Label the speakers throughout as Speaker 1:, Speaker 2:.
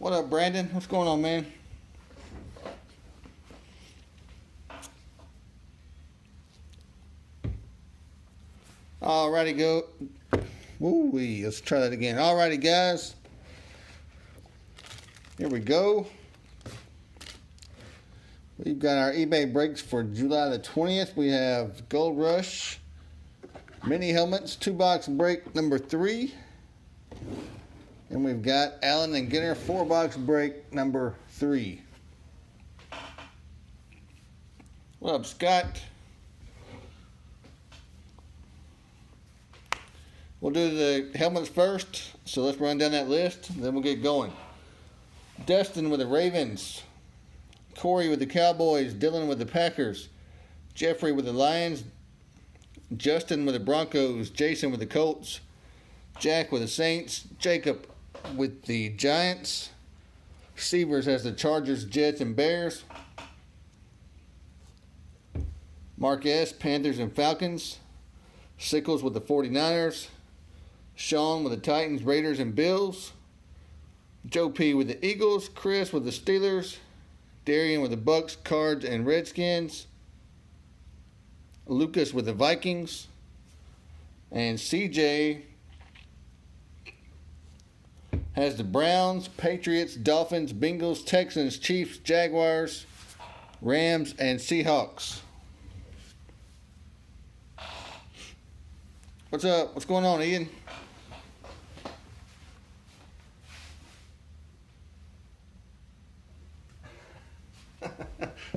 Speaker 1: What up, Brandon? What's going on, man? Alrighty, go. Woo-wee. Let's try that again. Alrighty, guys. Here we go. We've got our eBay breaks for July the 20th. We have Gold Rush, mini helmets, 2-box break number 3. And we've got Allen and Ginter, 4-box break number 3. What up, Scott? We'll do the helmets first, so let's run down that list, then we'll get going. Dustin with the Ravens, Corey with the Cowboys, Dylan with the Packers, Jeffrey with the Lions, Justin with the Broncos, Jason with the Colts, Jack with the Saints, Jacob with the Giants, Severs has the Chargers, Jets, and Bears, Mark S., Panthers and Falcons, Sickles with the 49ers, Sean with the Titans, Raiders, and Bills, Joe P. with the Eagles, Chris with the Steelers, Darian with the Bucks, Cards, and Redskins, Lucas with the Vikings, and CJ has the Browns, Patriots, Dolphins, Bengals, Texans, Chiefs, Jaguars, Rams, and Seahawks. What's up? What's going on, Ian?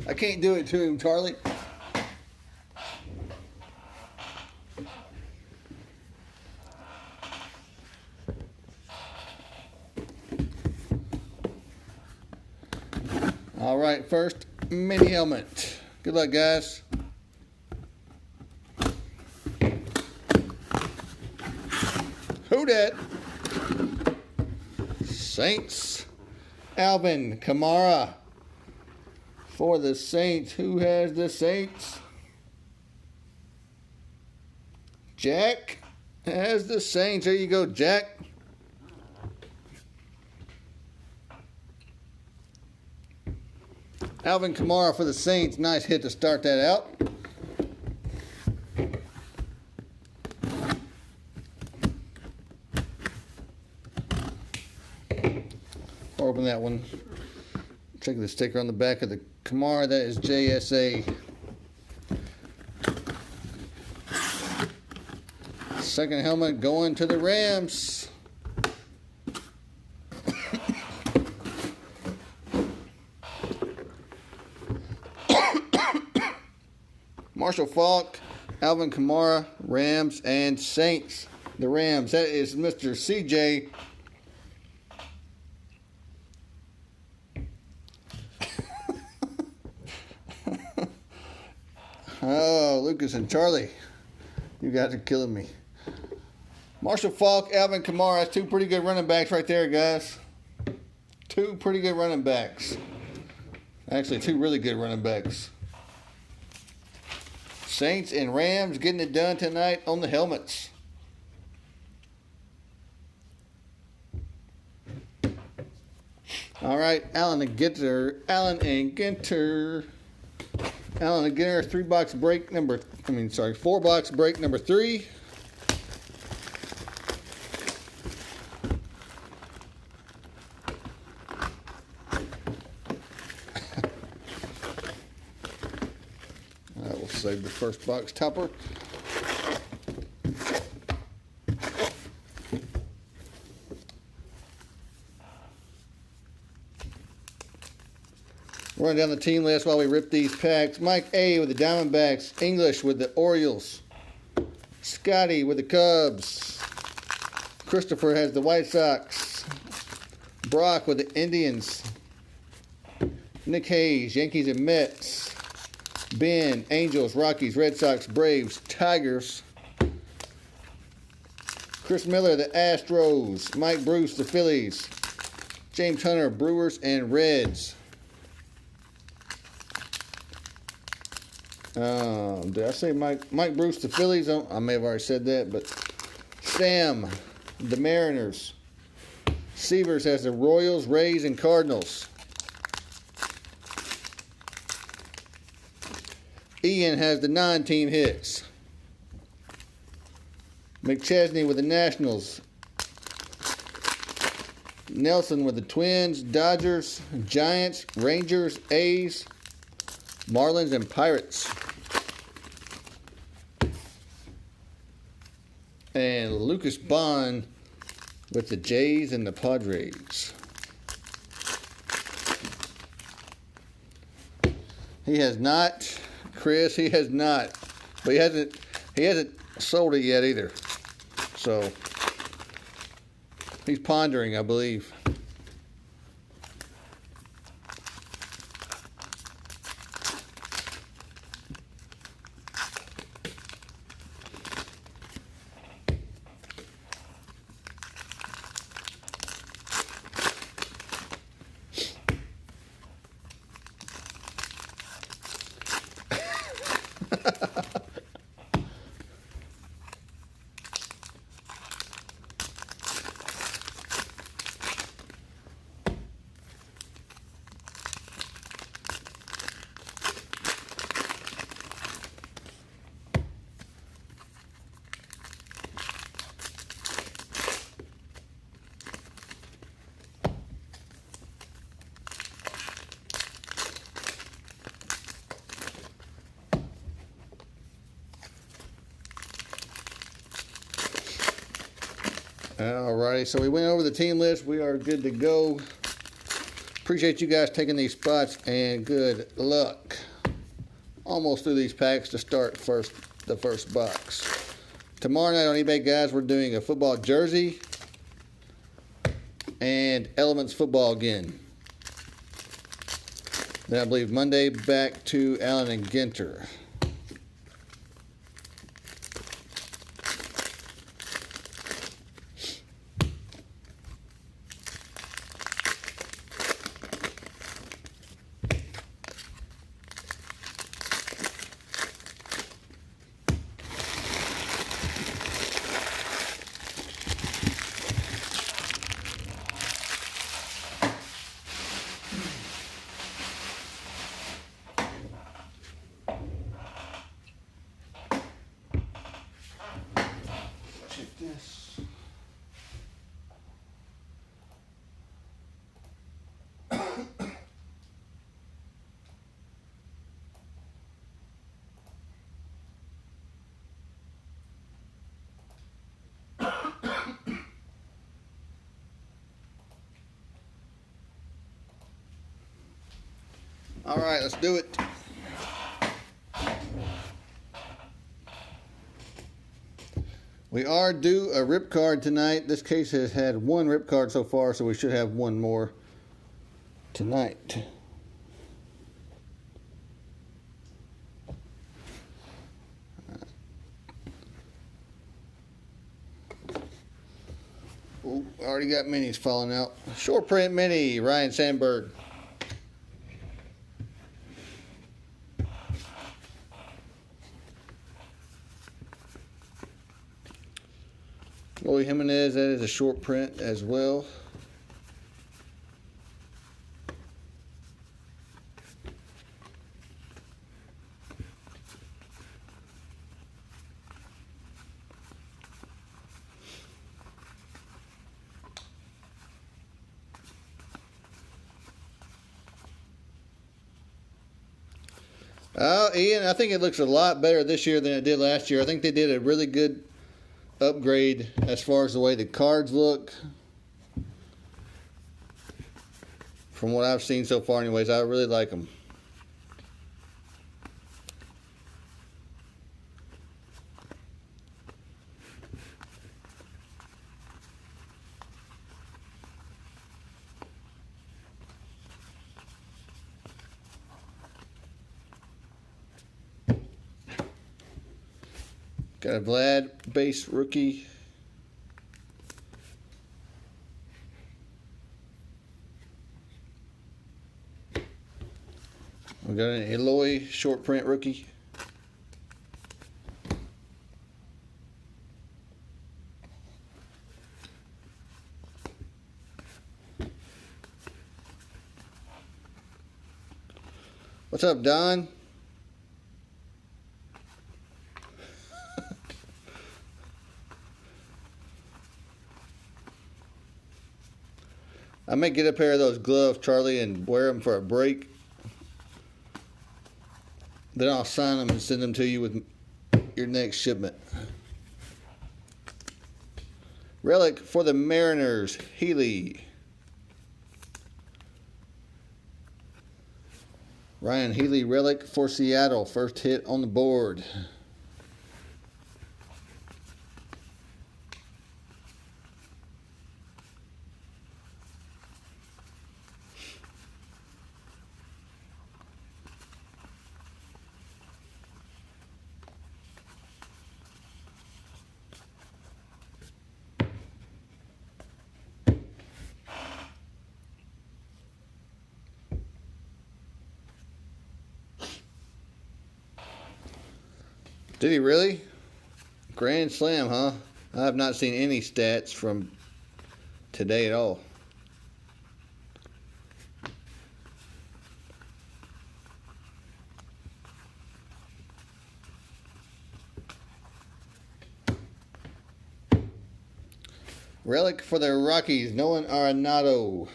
Speaker 1: I can't do it to him, Charlie. All right, first mini helmet. Good luck, guys. Who dat? Saints. Alvin Kamara for the Saints. Who has the Saints? Jack has the Saints. There you go, Jack. Alvin Kamara for the Saints. Nice hit to start that out. Open that one. Check the sticker on the back of the Kamara. That is JSA. Second helmet going to the Rams. Marshall Faulk, Alvin Kamara, Rams, and Saints. The Rams. That is Mr. CJ. Oh, Lucas and Charlie. You guys are killing me. Marshall Faulk, Alvin Kamara. That's 2 pretty good running backs right there, guys. 2 pretty good running backs. Actually, 2 really good running backs. Saints and Rams getting it done tonight on the helmets. All right, Allen and Ginter. Allen and Ginter. 4-box break number 3. We'll save the first box topper. Run down the team list while we rip these packs. Mike A. with the Diamondbacks. English with the Orioles. Scotty with the Cubs. Christopher has the White Sox. Brock with the Indians. Nick Hayes, Yankees and Mets. Ben, Angels, Rockies, Red Sox, Braves, Tigers. Chris Miller, the Astros. Mike Bruce, the Phillies. James Hunter, Brewers and Reds. Did I say Mike Bruce, the Phillies? I may have already said that, but Sam, the Mariners. Severs has the Royals, Rays, and Cardinals. Ian has the 9-team hits. McChesney with the Nationals. Nelson with the Twins, Dodgers, Giants, Rangers, A's, Marlins, and Pirates. And Lucas Bond with the Jays and the Padres. He has not, Chris, he has not. But he hasn't sold it yet either. So he's pondering, I believe. Alrighty, so we went over the team list. We are good to go. Appreciate you guys taking these spots, and good luck. Almost through these packs to start the first box. Tomorrow night on eBay, guys, we're doing a football jersey and Elements football again. Then I believe Monday back to Allen and Ginter. This. All right, let's do it. We are due a rip card tonight. This case has had one rip card so far, so we should have one more tonight. Ooh, already got minis falling out. Short print mini, Ryan Sandberg. Roy Jimenez, that is a short print as well. Ian, I think it looks a lot better this year than it did last year. I think they did a really good upgrade as far as the way the cards look. From what I've seen so far anyways, I really like them. Got a Vlad base rookie. We got an Eloy short print rookie. What's up, Don? I may get a pair of those gloves, Charlie, and wear them for a break. Then I'll sign them and send them to you with your next shipment. Relic for the Mariners, Healy. Ryan Healy, relic for Seattle. First hit on the board. Did he really? Grand Slam, huh? I have not seen any stats from today at all. Relic for the Rockies, Nolan Arenado.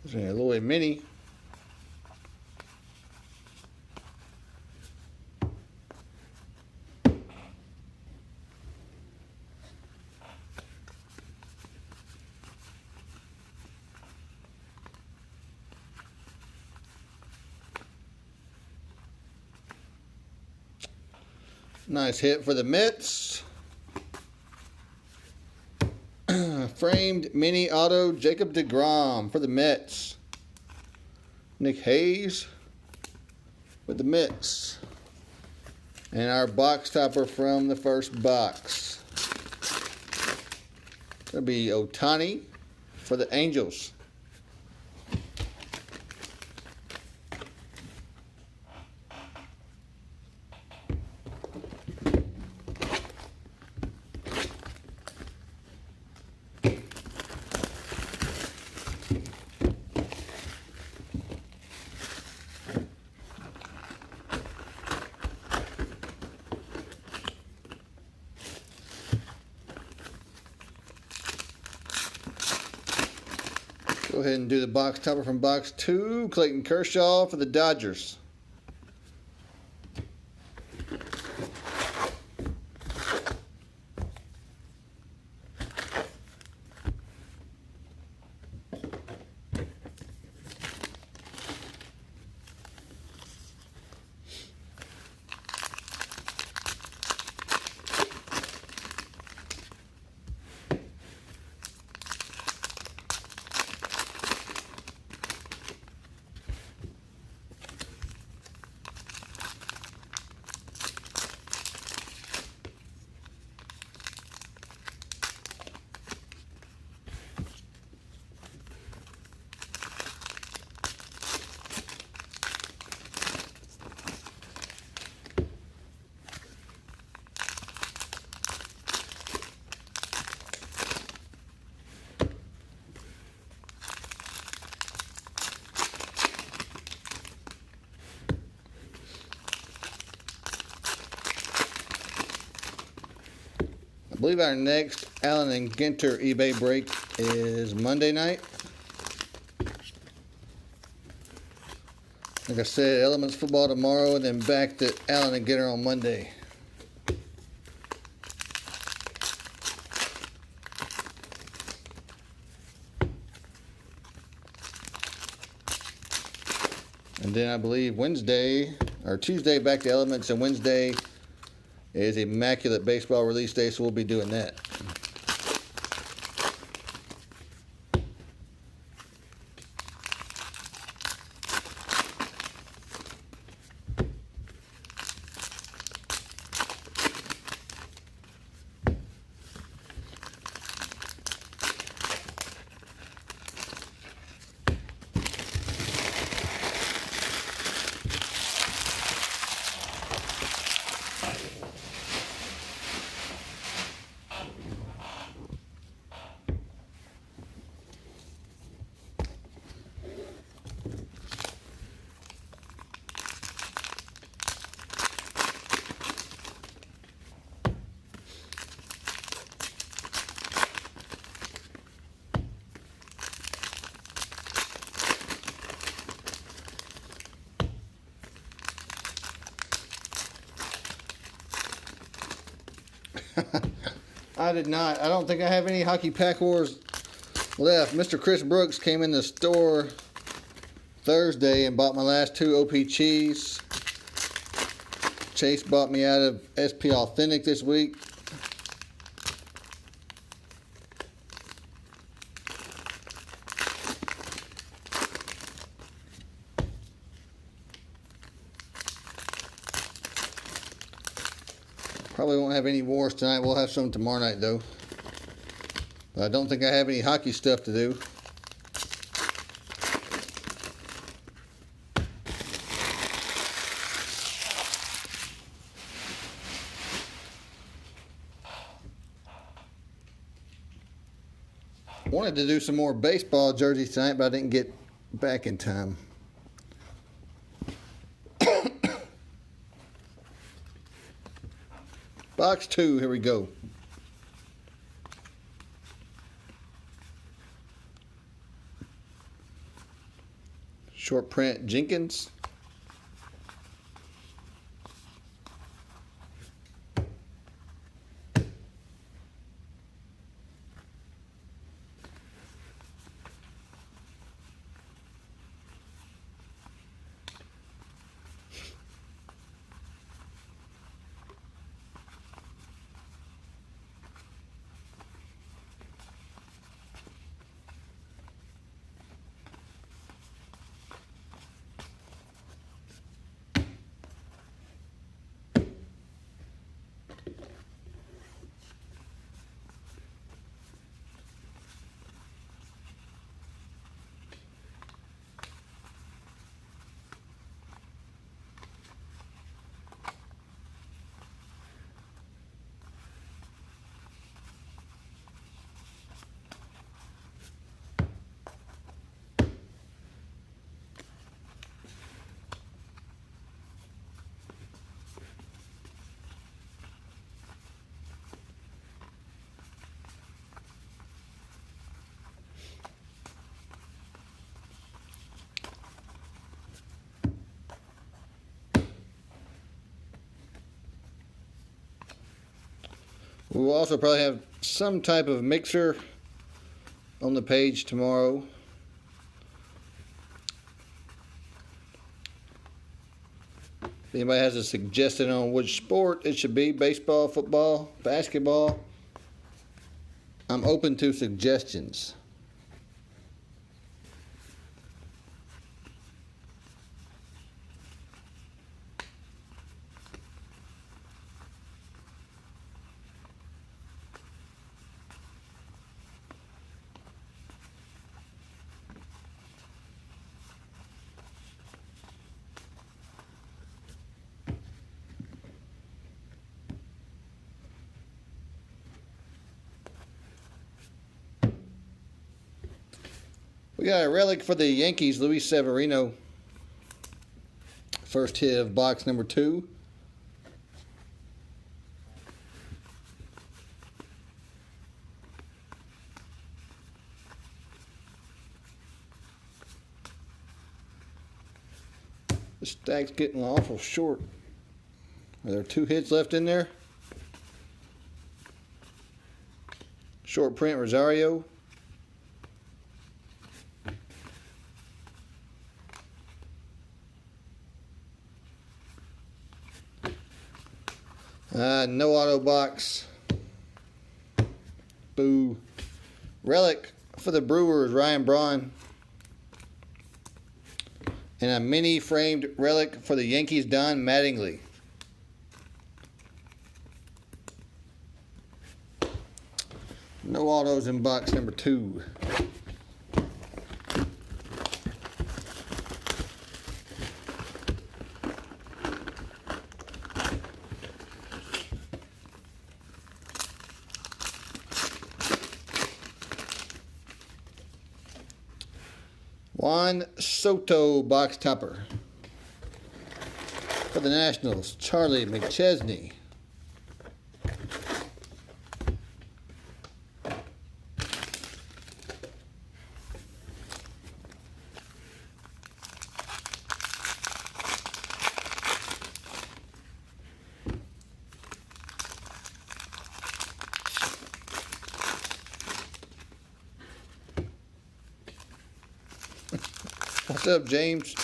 Speaker 1: There's a little mini. Nice hit for the Mets. Framed mini auto, Jacob deGrom for the Mets. Nick Hayes with the Mets. And our box topper from the first box. That'll be Ohtani for the Angels. Go ahead and do the box topper from box 2. Clayton Kershaw for the Dodgers. I believe our next Allen and Ginter eBay break is Monday night. Like I said, Elements football tomorrow, and then back to Allen and Ginter on Monday. And then I believe Wednesday, or Tuesday back to Elements, and Wednesday is Immaculate Baseball release day, so we'll be doing that. I did not. I don't think I have any Hockey Pack Wars left. Mr. Chris Brooks came in the store Thursday and bought my last 2 OP Cheese. Chase bought me out of SP Authentic this week. Probably won't have any wars tonight. We'll have some tomorrow night though. But I don't think I have any hockey stuff to do. Wanted to do some more baseball jerseys tonight, but I didn't get back in time. Box 2, here we go. Short print Jenkins. We'll also probably have some type of mixer on the page tomorrow. If anybody has a suggestion on which sport it should be, baseball, football, basketball, I'm open to suggestions. We got a relic for the Yankees, Luis Severino. First hit of box number 2. The stack's getting awful short. Are there 2 hits left in there? Short print Rosario. No auto box. Boo. Relic for the Brewers, Ryan Braun. And a mini framed relic for the Yankees, Don Mattingly. No autos in box number 2. Juan Soto box topper. For the Nationals, Charlie McChesney. What's up, James?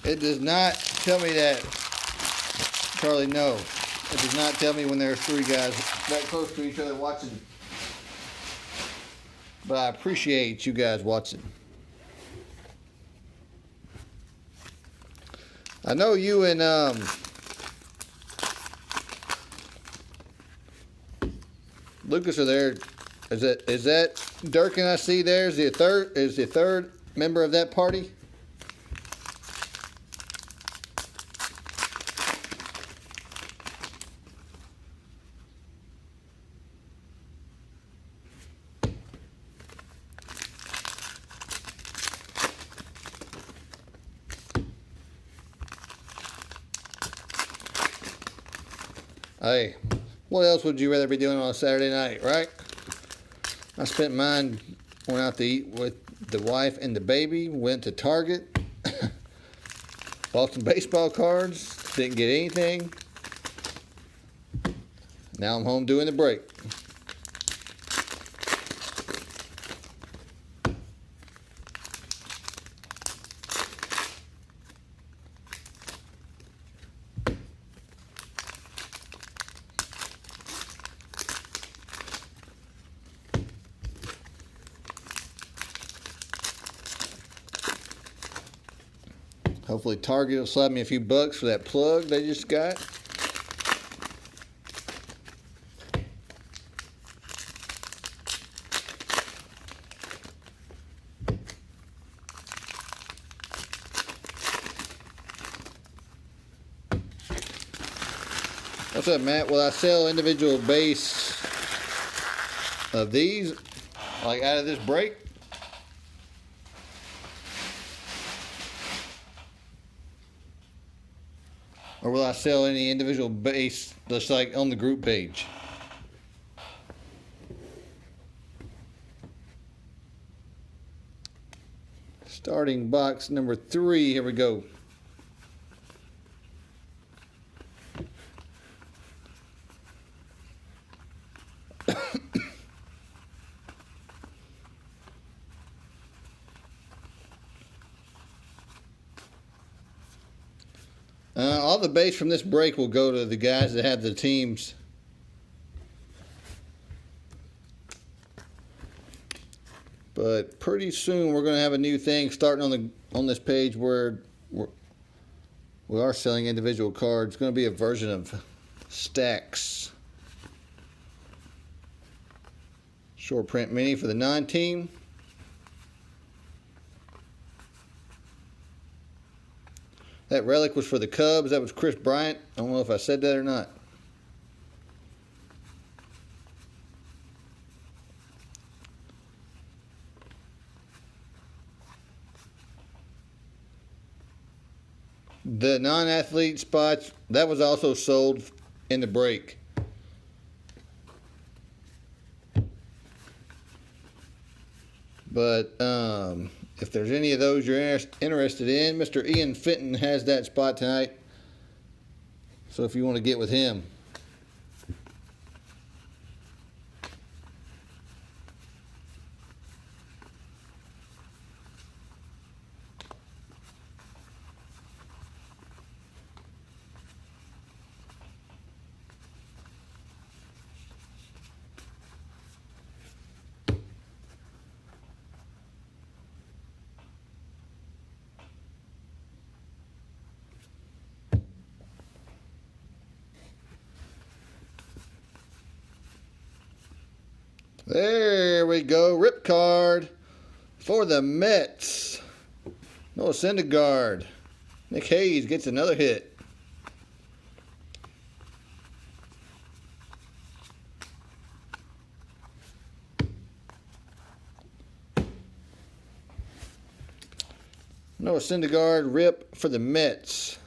Speaker 1: It does not tell me that, Charlie, no. It does not tell me when there's three guys that close to each other watching. But I appreciate you guys watching. I know you and Lucas are there. Is that Durkin I see there? Is the third member of that party? Hey, what else would you rather be doing on a Saturday night, right? I spent mine, went out to eat with the wife and the baby, went to Target, bought some baseball cards, didn't get anything. Now I'm home doing the break. Hopefully Target will slap me a few bucks for that plug they just got. What's up, Matt? Will I sell individual base of these, like out of this break? Or will I sell any individual base just like on the group page? Starting box number 3. Here we go. All the base from this break will go to the guys that have the teams. But pretty soon we're going to have a new thing starting on this page where we are selling individual cards. It's going to be a version of stacks. Short print mini for the non-team. That relic was for the Cubs. That was Chris Bryant. I don't know if I said that or not. The non-athlete spots, that was also sold in the break. But if there's any of those you're interested in, Mr. Ian Fenton has that spot tonight. So if you want to get with him. There we go. Rip card for the Mets. Noah Syndergaard. Nick Hayes gets another hit. Noah Syndergaard, rip for the Mets.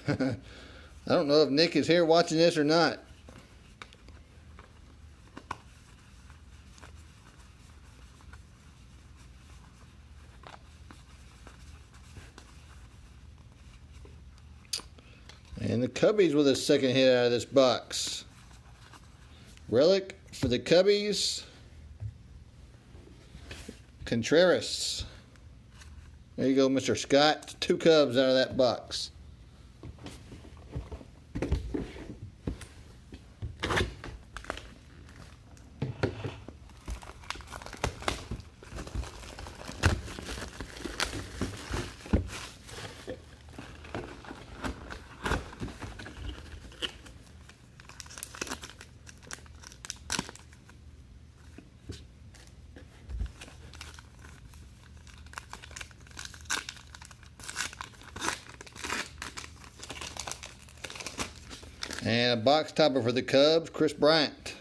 Speaker 1: I don't know if Nick is here watching this or not. And the Cubbies with a second hit out of this box. Relic for the Cubbies. Contreras. There you go, Mr. Scott. 2 Cubs out of that box. And a box topper for the Cubs, Chris Bryant.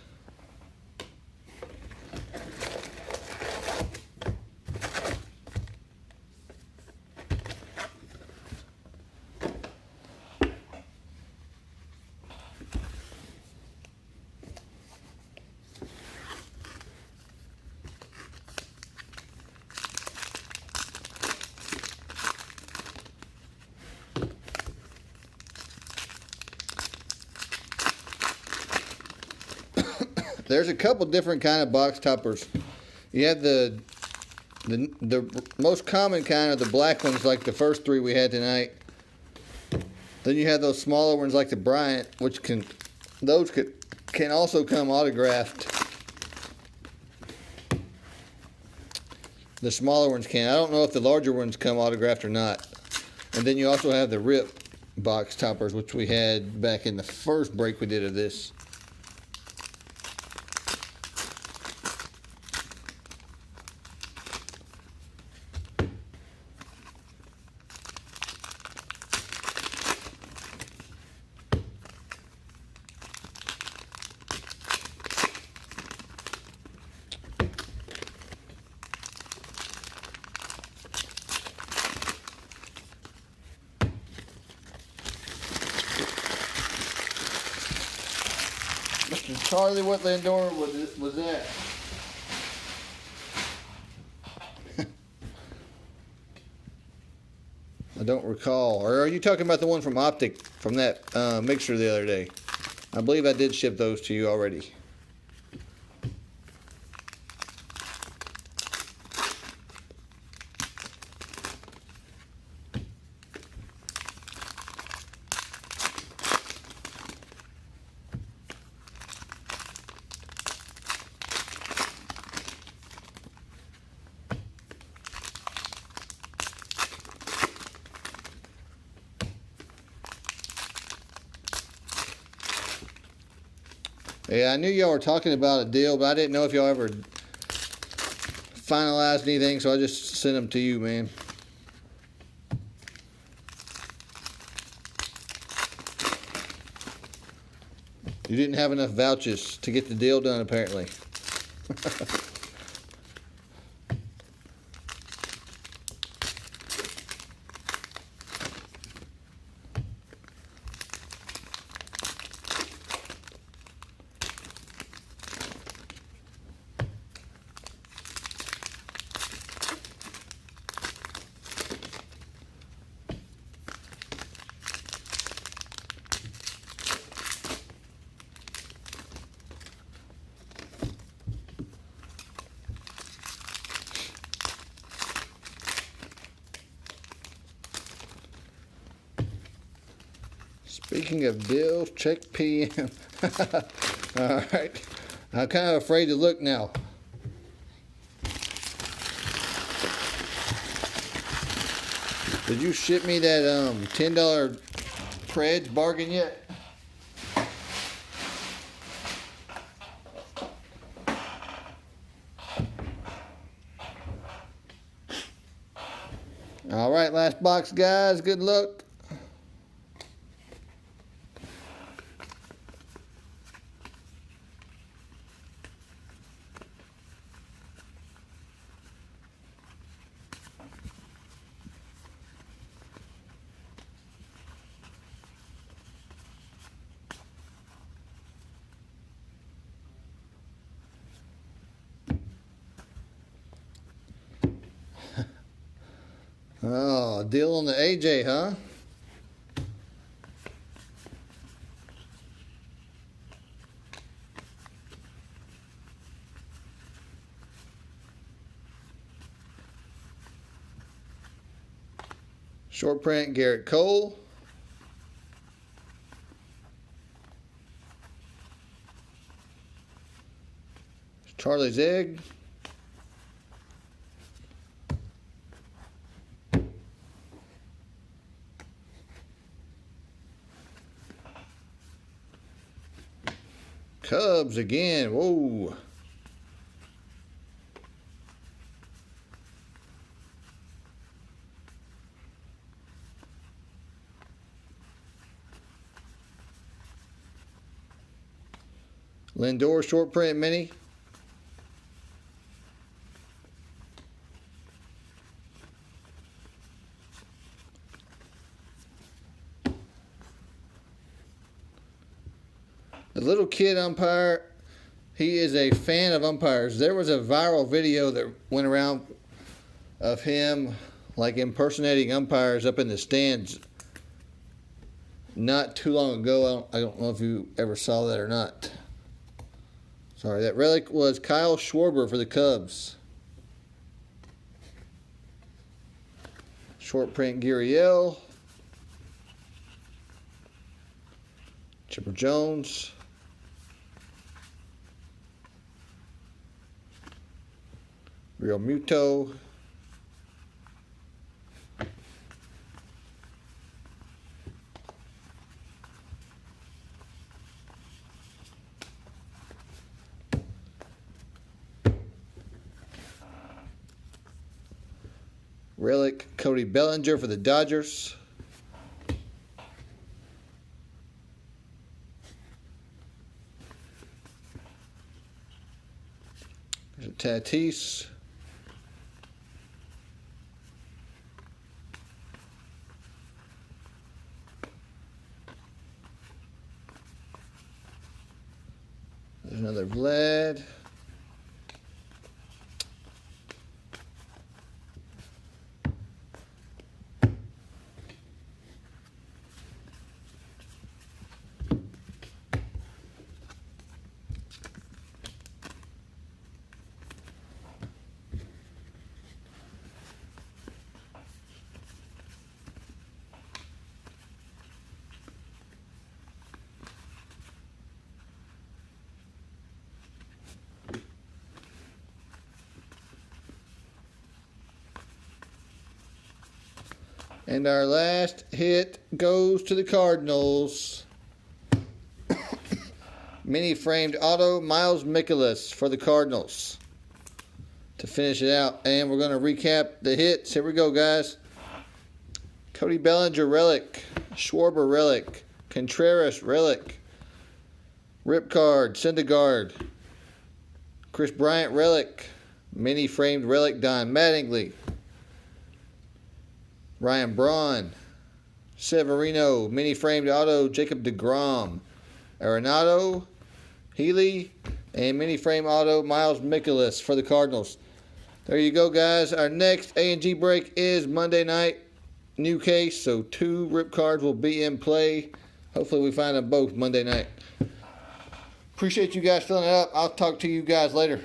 Speaker 1: There's a couple different kind of box toppers. You have the most common kind of the black ones, like the first 3 we had tonight. Then you have those smaller ones like the Bryant, which can also come autographed. The smaller ones can. I don't know if the larger ones come autographed or not. And then you also have the Rip box toppers, which we had back in the first break we did of this. Mr. Charlie, what Lindor was that? I don't recall. Or are you talking about the one from Optic, from that mixer the other day? I believe I did ship those to you already. Yeah, I knew y'all were talking about a deal, but I didn't know if y'all ever finalized anything, so I just sent them to you, man. You didn't have enough vouchers to get the deal done, apparently. Speaking of bills, check PM. All right. I'm kind of afraid to look now. Did you ship me that $10 Pred bargain yet? All right, last box, guys. Good luck. Oh, deal on the AJ, huh? Short print, Garrett Cole. Charlie's Egg. Cubs again. Whoa. Lindor short print mini. The little kid umpire, he is a fan of umpires. There was a viral video that went around of him like impersonating umpires up in the stands not too long ago. I don't know if you ever saw that or not. Sorry, that relic was Kyle Schwarber for the Cubs. Short print Gurriel. Chipper Jones. Real Muto. Relic Cody Bellinger for the Dodgers. There's a Tatis. There's another Vlad. And our last hit goes to the Cardinals. Mini framed auto, Miles Mikolas for the Cardinals to finish it out. And we're going to recap the hits. Here we go, guys. Cody Bellinger relic, Schwarber relic, Contreras relic, Rip card, Syndergaard, Chris Bryant relic, mini framed relic, Don Mattingly, Ryan Braun, Severino, mini framed auto, Jacob deGrom, Arenado, Healy, and mini frame auto, Miles Mikolas for the Cardinals. There you go, guys. Our next A&G break is Monday night. New case, so 2 rip cards will be in play. Hopefully we find them both Monday night. Appreciate you guys filling it up. I'll talk to you guys later.